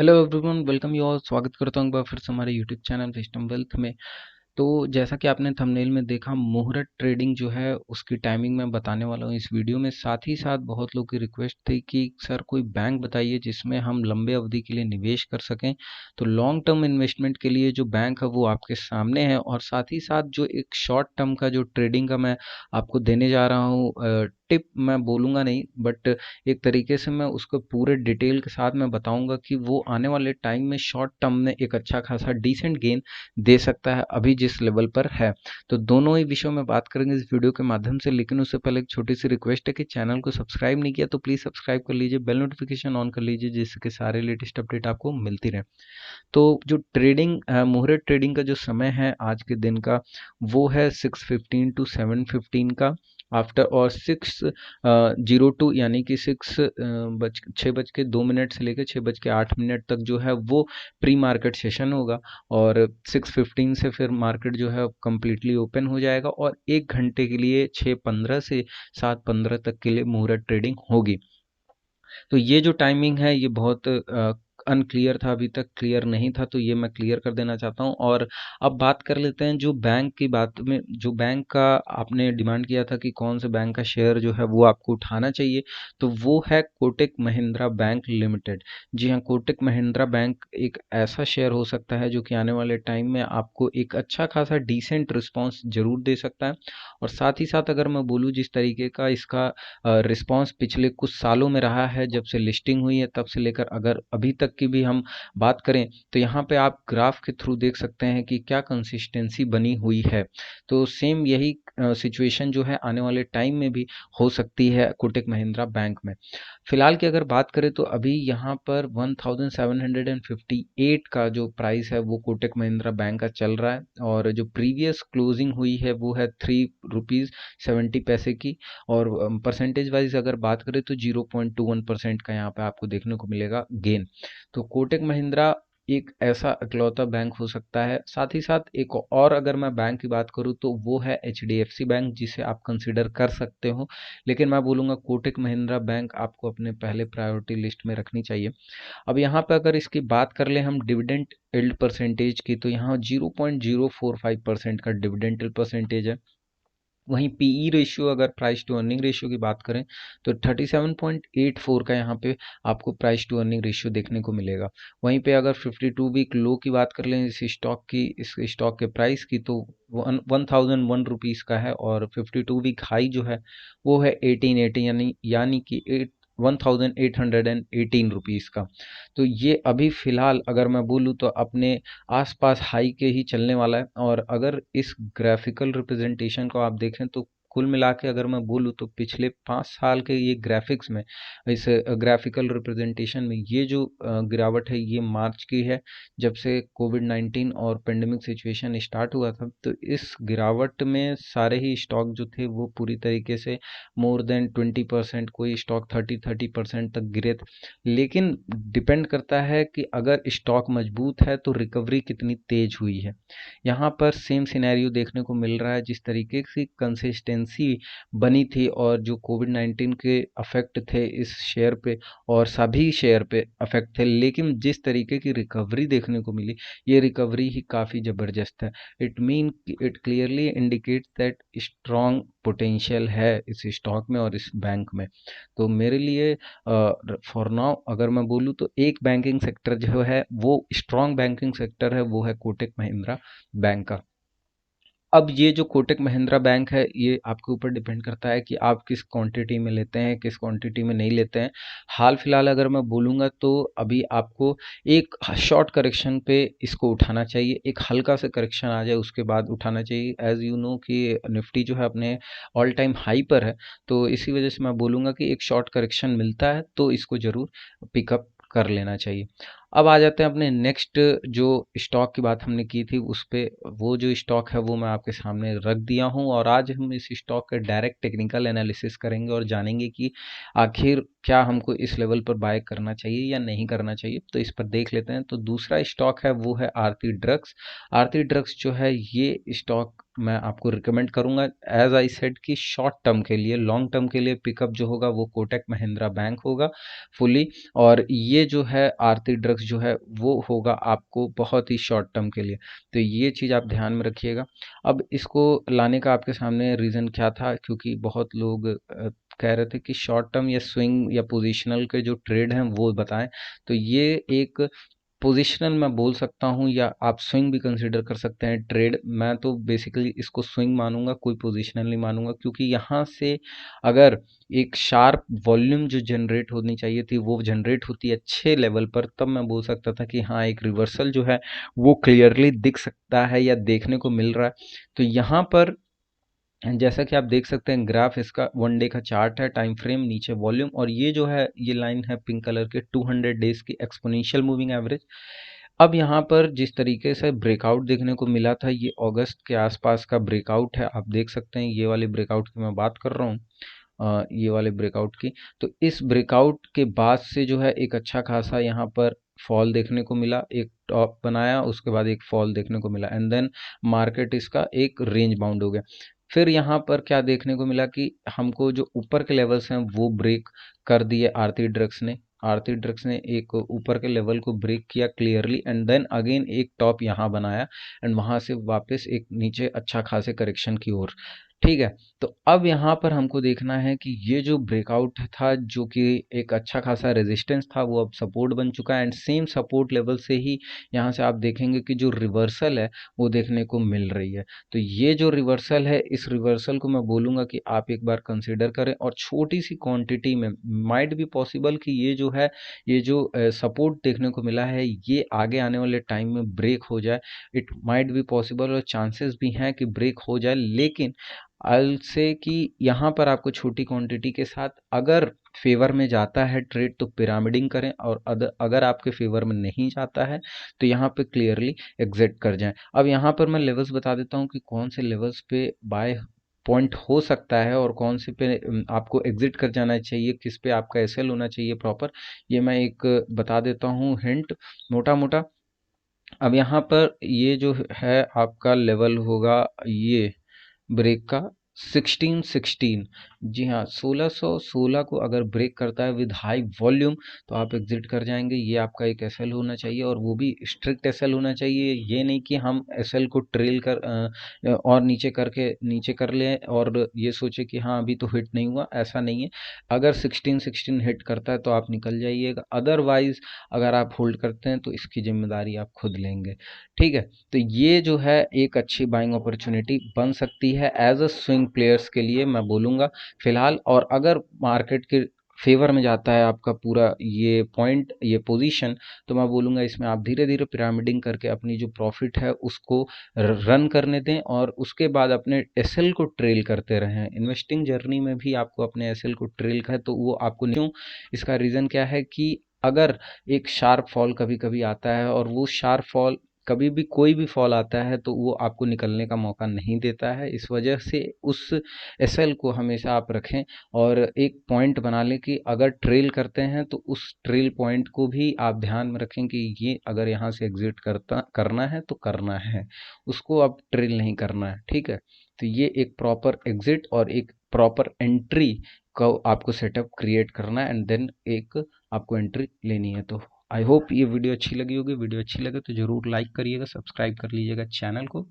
Hello everyone, welcome you all. स्वागत करता हूँ एक बार फिर से हमारे यूट्यूब चैनल विस्डम वेल्थ में। तो जैसा कि आपने थंबनेल में देखा, मुहूर्त ट्रेडिंग जो है उसकी टाइमिंग मैं बताने वाला हूँ इस वीडियो में। साथ ही साथ बहुत लोगों की रिक्वेस्ट थी कि सर कोई बैंक बताइए जिसमें हम लंबे अवधि के लिए निवेश कर सकें। तो लॉन्ग टर्म इन्वेस्टमेंट के लिए जो बैंक है वो आपके सामने है, और साथ ही साथ जो एक शॉर्ट टर्म का जो ट्रेडिंग का मैं आपको देने जा रहा हूँ टिप, मैं बोलूँगा नहीं बट एक तरीके से मैं उसको पूरे डिटेल के साथ मैं बताऊंगा कि वो आने वाले टाइम में शॉर्ट टर्म में एक अच्छा खासा डिसेंट गेन दे सकता है अभी जिस लेवल पर है। तो दोनों ही विषयों में बात करेंगे इस वीडियो के माध्यम से, लेकिन उससे पहले एक छोटी सी रिक्वेस्ट है कि चैनल को सब्सक्राइब नहीं किया तो प्लीज़ सब्सक्राइब कर लीजिए, बेल नोटिफिकेशन ऑन कर लीजिए जिससे सारे लेटेस्ट अपडेट आपको मिलती रहे। तो जो ट्रेडिंग मुहूर्त ट्रेडिंग का जो समय है आज के दिन का, वो है 6:15 टू 7:15 का आफ्टर, और 6:02 यानी कि 6:02 से लेकर 6:08 तक जो है वो प्री मार्केट सेशन होगा। और 6:15 से फिर मार्केट जो है कम्प्लीटली ओपन हो जाएगा, और 1 घंटे के लिए 6:15 से 7:15 तक के लिए मुहूर्त ट्रेडिंग होगी। तो ये जो टाइमिंग है ये बहुत अनक्लियर था, अभी तक क्लियर नहीं था, तो ये मैं क्लियर कर देना चाहता हूँ। और अब बात कर लेते हैं जो बैंक की बात में, जो बैंक का आपने डिमांड किया था कि कौन से बैंक का शेयर जो है वो आपको उठाना चाहिए, तो वो है कोटक महिंद्रा बैंक लिमिटेड। जी हाँ, कोटक महिंद्रा बैंक एक ऐसा शेयर हो सकता है जो कि आने वाले टाइम में आपको एक अच्छा खासा डिसेंट रिस्पॉन्स जरूर दे सकता है। और साथ ही साथ अगर मैं बोलूँ जिस तरीके का इसका रिस्पांस पिछले कुछ सालों में रहा है, जब से लिस्टिंग हुई है तब से लेकर अगर अभी तक की भी हम बात करें, तो यहाँ पे आप ग्राफ के थ्रू देख सकते हैं कि क्या कंसिस्टेंसी बनी हुई है। तो सेम यही सिचुएशन जो है आने वाले टाइम में भी हो सकती है कोटक महिंद्रा बैंक में। फिलहाल की अगर बात करें तो अभी यहाँ पर 1758 का जो प्राइस है वो कोटक महिंद्रा बैंक का चल रहा है, और जो प्रीवियस क्लोजिंग हुई है वो है ₹3.70 की। और परसेंटेज वाइज अगर बात करें तो 0.21% का यहाँ पे आपको देखने को मिलेगा गेन। तो कोटक महिंद्रा एक ऐसा इकलौता बैंक हो सकता है। साथ ही साथ एक और अगर मैं बैंक की बात करूँ तो वो है HDFC बैंक, जिसे आप कंसिडर कर सकते हो, लेकिन मैं बोलूँगा कोटक महिंद्रा बैंक आपको अपने पहले प्रायोरिटी लिस्ट में रखनी चाहिए। अब यहाँ पे अगर इसकी बात कर ले हम डिविडेंड यील्ड परसेंटेज की, तो यहाँ 0.045% का डिविडेंड यील्ड परसेंटेज है। वहीं पीई रेशियो, अगर प्राइस टू अर्निंग रेशियो की बात करें, तो 37.84 का यहाँ पे आपको प्राइस टू अर्निंग रेशियो देखने को मिलेगा। वहीं पे अगर 52 वीक लो की बात कर लें इस स्टॉक के प्राइस की, तो 1001 रुपीज़ का है, और 52 वीक हाई जो है वो है 1880, यानी कि 1818 रुपीज़ का। तो ये अभी फ़िलहाल अगर मैं बोलूँ तो अपने आसपास हाई के ही चलने वाला है। और अगर इस ग्राफिकल रिप्रेजेंटेशन को आप देखें तो कुल मिला के अगर मैं बोलूँ तो पिछले 5 साल के ये ग्राफिक्स में, इस ग्राफिकल रिप्रेजेंटेशन में ये जो गिरावट है ये मार्च की है, जब से कोविड-19 और पेंडेमिक सिचुएशन स्टार्ट हुआ था। तो इस गिरावट में सारे ही स्टॉक जो थे वो पूरी तरीके से मोर देन 20%, कोई स्टॉक 30% तक गिरे थे। लेकिन डिपेंड करता है कि अगर स्टॉक मजबूत है तो रिकवरी कितनी तेज हुई है। यहाँ पर सेम सिनेरियो देखने को मिल रहा है, जिस तरीके से कंसिस्टेंसी बनी थी और जो कोविड-19 के अफेक्ट थे इस शेयर पे, और सभी शेयर पे अफेक्ट थे, लेकिन जिस तरीके की रिकवरी देखने को मिली, ये रिकवरी ही काफ़ी ज़बरदस्त है। It clearly indicates that strong potential है इस स्टॉक में और इस बैंक में। तो मेरे लिए फॉर नाउ अगर मैं बोलूँ तो एक बैंकिंग सेक्टर जो है वो स्ट्रॉन्ग बैंकिंग सेक्टर है, वो है कोटक महिंद्रा बैंक का। अब ये जो कोटक महिंद्रा बैंक है ये आपके ऊपर डिपेंड करता है कि आप किस क्वांटिटी में लेते हैं, किस क्वांटिटी में नहीं लेते हैं। हाल फिलहाल अगर मैं बोलूँगा तो अभी आपको एक शॉर्ट करेक्शन पे इसको उठाना चाहिए, एक हल्का सा करेक्शन आ जाए उसके बाद उठाना चाहिए। एज़ यू नो कि निफ्टी जो है अपने ऑल टाइम हाई पर है, तो इसी वजह से मैं बोलूँगा कि एक शॉर्ट करेक्शन मिलता है तो इसको ज़रूर पिकअप कर लेना चाहिए। अब आ जाते हैं अपने नेक्स्ट जो स्टॉक की बात हमने की थी उस पे। वो जो स्टॉक है वो मैं आपके सामने रख दिया हूँ, और आज हम इस स्टॉक का डायरेक्ट टेक्निकल एनालिसिस करेंगे और जानेंगे कि आखिर क्या हमको इस लेवल पर बाय करना चाहिए या नहीं करना चाहिए। तो इस पर देख लेते हैं। तो दूसरा स्टॉक है वो है आरती ड्रग्स। आरती ड्रग्स जो है ये स्टॉक मैं आपको रिकमेंड करूंगा, एज आई सेड कि शॉर्ट टर्म के लिए। लॉन्ग टर्म के लिए पिकअप जो होगा वो कोटक महिंद्रा बैंक होगा फुली। और ये जो है आरती ड्रग्स रिफ्लेक्स जो है वो होगा आपको बहुत ही शॉर्ट टर्म के लिए। तो ये चीज़ आप ध्यान में रखिएगा। अब इसको लाने का आपके सामने रीज़न क्या था, क्योंकि बहुत लोग कह रहे थे कि शॉर्ट टर्म या स्विंग या पोजिशनल के जो ट्रेड हैं वो बताएं। तो ये एक पोजिशनल मैं बोल सकता हूँ, या आप स्विंग भी कंसिडर कर सकते हैं ट्रेड। मैं तो बेसिकली इसको स्विंग मानूंगा, कोई पोजिशनल नहीं मानूंगा, क्योंकि यहाँ से अगर एक शार्प वॉल्यूम जो जनरेट होनी चाहिए थी वो जनरेट होती है अच्छे लेवल पर, तब मैं बोल सकता था कि हाँ एक रिवर्सल जो है वो क्लियरली दिख सकता है या देखने को मिल रहा है। तो यहाँ पर जैसा कि आप देख सकते हैं ग्राफ, इसका 1 डे का चार्ट है, टाइम फ्रेम, नीचे वॉल्यूम, और ये जो है ये लाइन है पिंक कलर के 200 डेज की एक्सपोनेंशियल मूविंग एवरेज। अब यहाँ पर जिस तरीके से ब्रेकआउट देखने को मिला था, ये अगस्त के आसपास का ब्रेकआउट है, आप देख सकते हैं ये वाले ब्रेकआउट की मैं बात कर रहा हूँ, ये वाले ब्रेकआउट की। तो इस ब्रेकआउट के बाद से जो है एक अच्छा खासा यहाँ पर फॉल देखने को मिला, एक टॉप बनाया, उसके बाद एक फॉल देखने को मिला, एंड देन मार्केट इसका एक रेंज बाउंड हो गया। फिर यहाँ पर क्या देखने को मिला कि हमको जो ऊपर के लेवल्स हैं वो ब्रेक कर दिए आरती ड्रग्स ने। आरती ड्रग्स ने एक ऊपर के लेवल को ब्रेक किया क्लियरली, एंड देन अगेन एक टॉप यहाँ बनाया, एंड वहाँ से वापस एक नीचे अच्छा खासे करेक्शन की ओर। ठीक है, तो अब यहाँ पर हमको देखना है कि ये जो ब्रेकआउट था जो कि एक अच्छा खासा रेजिस्टेंस था वो अब सपोर्ट बन चुका है, एंड सेम सपोर्ट लेवल से ही यहाँ से आप देखेंगे कि जो रिवर्सल है वो देखने को मिल रही है। तो ये जो रिवर्सल है, इस रिवर्सल को मैं बोलूँगा कि आप एक बार कंसिडर करें, और छोटी सी क्वांटिटी में माइट भी पॉसिबल कि ये जो है, ये जो सपोर्ट देखने को मिला है ये आगे आने वाले टाइम में ब्रेक हो जाए। इट माइट भी पॉसिबल, और चांसेस भी हैं कि ब्रेक हो जाए, लेकिन अल से कि यहाँ पर आपको छोटी क्वांटिटी के साथ अगर फेवर में जाता है ट्रेड तो पिरामिडिंग करें, और अगर आपके फेवर में नहीं जाता है तो यहाँ पे क्लियरली एग्जिट कर जाएं। अब यहाँ पर मैं लेवल्स बता देता हूँ कि कौन से लेवल्स पे बाय पॉइंट हो सकता है और कौन से पे आपको एग्जिट कर जाना चाहिए, किस पे आपका एसएल होना चाहिए प्रॉपर। ये मैं एक बता देता हूँ हिंट मोटा मोटा। अब यहाँ पर ये जो है आपका लेवल होगा ये ब्रेक का 1616, जी हाँ 1616 को अगर ब्रेक करता है विद हाई वॉल्यूम तो आप एग्जिट कर जाएंगे। ये आपका एक एसएल होना चाहिए, और वो भी स्ट्रिक्ट एसएल होना चाहिए। ये नहीं कि हम एसएल को ट्रेल कर और नीचे करके नीचे कर लें और ये सोचे कि हाँ अभी तो हिट नहीं हुआ, ऐसा नहीं है। अगर 1616 हिट करता है तो आप निकल जाइएगा, अदरवाइज अगर आप होल्ड करते हैं तो इसकी जिम्मेदारी आप खुद लेंगे। ठीक है, तो ये जो है एक अच्छी बाइंग अपॉर्चुनिटी बन सकती है एज अ स्विंग प्लेयर्स के लिए, मैं बोलूँगा फिलहाल। और अगर मार्केट के फेवर में जाता है आपका पूरा ये पॉइंट, ये पोजीशन, तो मैं बोलूँगा इसमें आप धीरे धीरे पिरामिडिंग करके अपनी जो प्रॉफिट है उसको रन करने दें, और उसके बाद अपने एसएल को ट्रेल करते रहें। इन्वेस्टिंग जर्नी में भी आपको अपने एसएल को ट्रेल है तो वो आपको क्यों, इसका रीज़न क्या है कि अगर एक शार्प फॉल कभी कभी आता है, और वो शार्प फॉल कभी भी कोई भी फॉल आता है तो वो आपको निकलने का मौका नहीं देता है। इस वजह से उस एसएल को हमेशा आप रखें, और एक पॉइंट बना लें कि अगर ट्रेल करते हैं तो उस ट्रेल पॉइंट को भी आप ध्यान में रखें कि ये अगर यहाँ से एग्जिट करना है तो करना है, उसको अब ट्रेल नहीं करना है। ठीक है, तो ये एक प्रॉपर एग्जिट और एक प्रॉपर एंट्री को आपको सेटअप क्रिएट करना है, एंड देन एक आपको एंट्री लेनी है। तो आई होप ये वीडियो अच्छी लगी होगी। वीडियो अच्छी लगे तो ज़रूर लाइक करिएगा, सब्सक्राइब कर लीजिएगा चैनल को।